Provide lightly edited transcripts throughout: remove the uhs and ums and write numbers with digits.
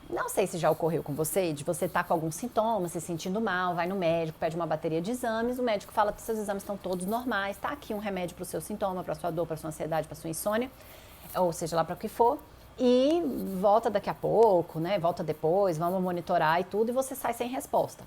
Não sei se já ocorreu com você, de você estar com algum sintoma, se sentindo mal, vai no médico, pede uma bateria de exames, o médico fala que seus exames estão todos normais, tá aqui um remédio para o seu sintoma, para sua dor, para sua ansiedade, para sua insônia, ou seja lá para o que for, e volta daqui a pouco, né? Volta depois, vamos monitorar e tudo, e você sai sem resposta.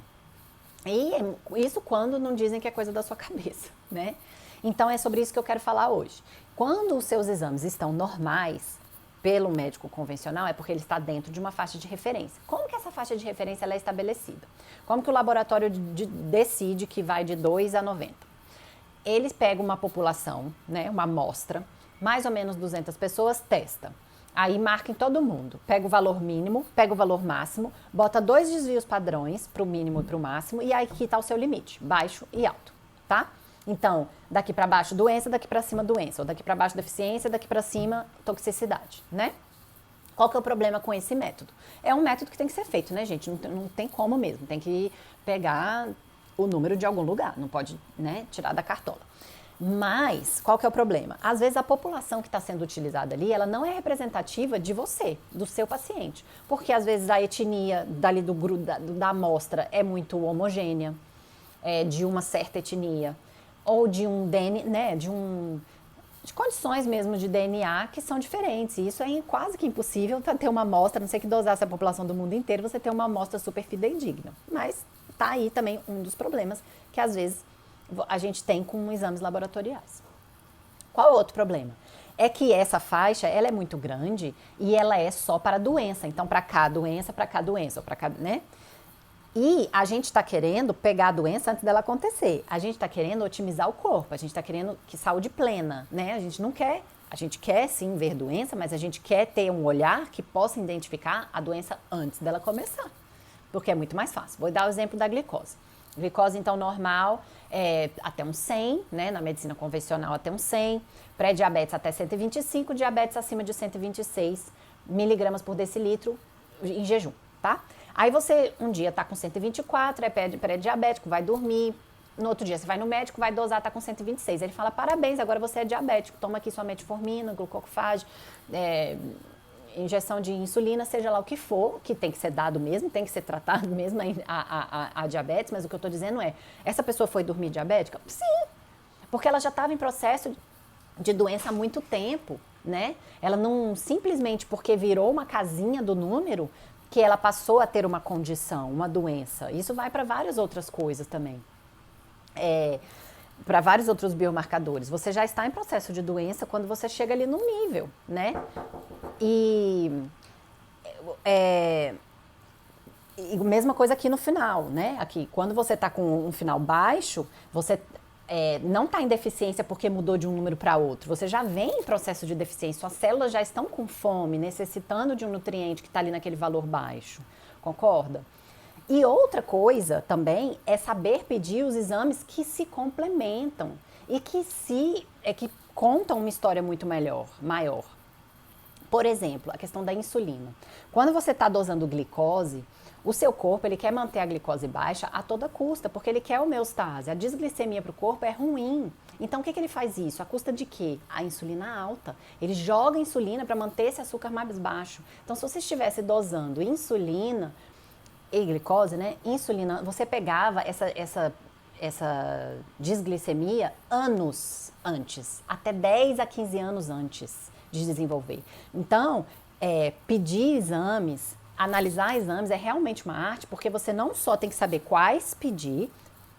E isso quando não dizem que é coisa da sua cabeça, né? Então é sobre isso que eu quero falar hoje. Quando os seus exames estão normais, pelo médico convencional, é porque ele está dentro de uma faixa de referência. Como que essa faixa de referência ela é estabelecida? Como que o laboratório decide que vai de 2 a 90? Eles pegam uma população, né, uma amostra, mais ou menos 200 pessoas, testa. Aí marca em todo mundo, pega o valor mínimo, pega o valor máximo, bota 2 desvios padrões para o mínimo e para o máximo, e aí aqui está o seu limite, baixo e alto, tá? Então, daqui para baixo doença, daqui para cima doença, ou daqui para baixo deficiência, daqui para cima toxicidade, né? Qual que é o problema com esse método? É um método que tem que ser feito, né, gente? Não tem como mesmo, tem que pegar o número de algum lugar, não pode, né, tirar da cartola. Mas, qual que é o problema? Às vezes a população que está sendo utilizada ali, ela não é representativa de você, do seu paciente. Porque às vezes a etnia dali da amostra é muito homogênea, de uma certa etnia, ou de um DNA, né, de condições mesmo de DNA que são diferentes. E isso é quase que impossível ter uma amostra, não sei que dosasse a população do mundo inteiro, você ter uma amostra super fidedigna. Mas tá aí também um dos problemas que às vezes a gente tem com exames laboratoriais. Qual é o outro problema? É que essa faixa, ela é muito grande e ela é só para doença. Então, para cá doença, para cá doença, para cá, né? E a gente está querendo pegar a doença antes dela acontecer. A gente está querendo otimizar o corpo, a gente está querendo que saúde plena, né? A gente quer sim ver doença, mas a gente quer ter um olhar que possa identificar a doença antes dela começar. Porque é muito mais fácil. Vou dar o exemplo da glicose. Glicose, então, normal, até um 100, né? Na medicina convencional, até um 100. Pré-diabetes até 125, diabetes acima de 126 miligramas por decilitro em jejum, tá? Aí você um dia tá com 124, é pré-diabético, vai dormir. No outro dia você vai no médico, vai dosar, tá com 126. Ele fala, parabéns, agora você é diabético. Toma aqui sua metformina, glucofage, injeção de insulina, seja lá o que for, que tem que ser dado mesmo, tem que ser tratado mesmo a diabetes. Mas o que eu tô dizendo é, essa pessoa foi dormir diabética? Sim, porque ela já estava em processo de doença há muito tempo, né? Ela não, simplesmente porque virou uma casinha do número, que ela passou a ter uma condição, uma doença. Isso vai para várias outras coisas também. Para vários outros biomarcadores. Você já está em processo de doença quando você chega ali no nível, né? E mesma coisa aqui no final, né? Aqui, quando você está com um final baixo, você não está em deficiência porque mudou de um número para outro. Você já vem em processo de deficiência. Suas células já estão com fome, necessitando de um nutriente que está ali naquele valor baixo. Concorda? E outra coisa também é saber pedir os exames que se complementam e que contam uma história muito maior. Por exemplo, a questão da insulina. Quando você está dosando glicose, o seu corpo ele quer manter a glicose baixa a toda custa, porque ele quer homeostase. A desglicemia para o corpo é ruim. Então, o que ele faz isso? A custa de quê? A insulina alta. Ele joga insulina para manter esse açúcar mais baixo. Então, se você estivesse dosando insulina e glicose, né? Insulina, você pegava essa desglicemia anos antes, até 10 a 15 anos antes de desenvolver. Então, pedir exames, analisar exames é realmente uma arte, porque você não só tem que saber quais pedir,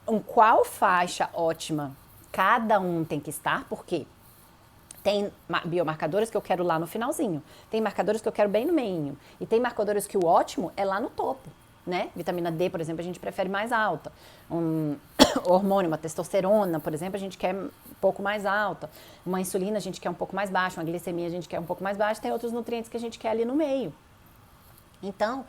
em qual faixa ótima cada um tem que estar, porque tem biomarcadores que eu quero lá no finalzinho, tem marcadores que eu quero bem no meinho, e tem marcadores que o ótimo é lá no topo, né? Vitamina D, por exemplo, a gente prefere mais alta. Um hormônio, uma testosterona, por exemplo, a gente quer um pouco mais alta. Uma insulina a gente quer um pouco mais baixa, uma glicemia a gente quer um pouco mais baixa, tem outros nutrientes que a gente quer ali no meio. Então,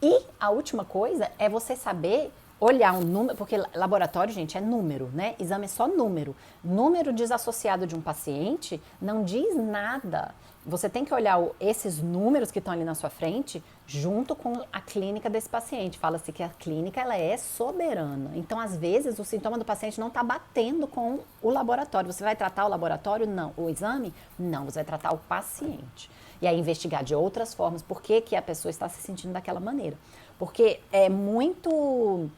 e a última coisa é você saber olhar um número, porque laboratório, gente, é número, né? Exame é só número. Número desassociado de um paciente não diz nada você tem que olhar esses números que estão ali na sua frente junto com a clínica desse paciente. Fala-se que a clínica ela é soberana. Então, às vezes, o sintoma do paciente não está batendo com o laboratório. Você vai tratar o laboratório? Não. O exame? Não. Você vai tratar o paciente. E aí investigar de outras formas por que a pessoa está se sentindo daquela maneira. Porque é muito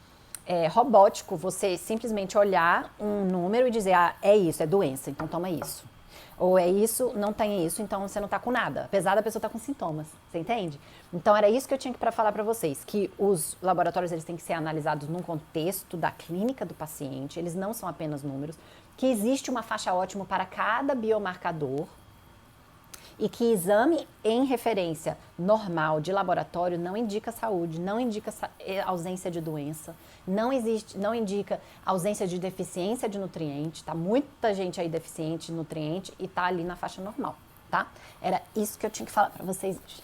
robótico você simplesmente olhar um número e dizer, ah, é isso, é doença, então toma isso. Ou é isso, não tem isso, então você não está com nada. Apesar da pessoa estar com sintomas, você entende? Então era isso que eu tinha para falar para vocês, que os laboratórios eles têm que ser analisados num contexto da clínica do paciente, eles não são apenas números, que existe uma faixa ótima para cada biomarcador, e que exame em referência normal de laboratório não indica saúde, não indica ausência de doença, não indica ausência de deficiência de nutriente, tá? Muita gente aí deficiente de nutriente e tá ali na faixa normal, tá? Era isso que eu tinha que falar para vocês hoje.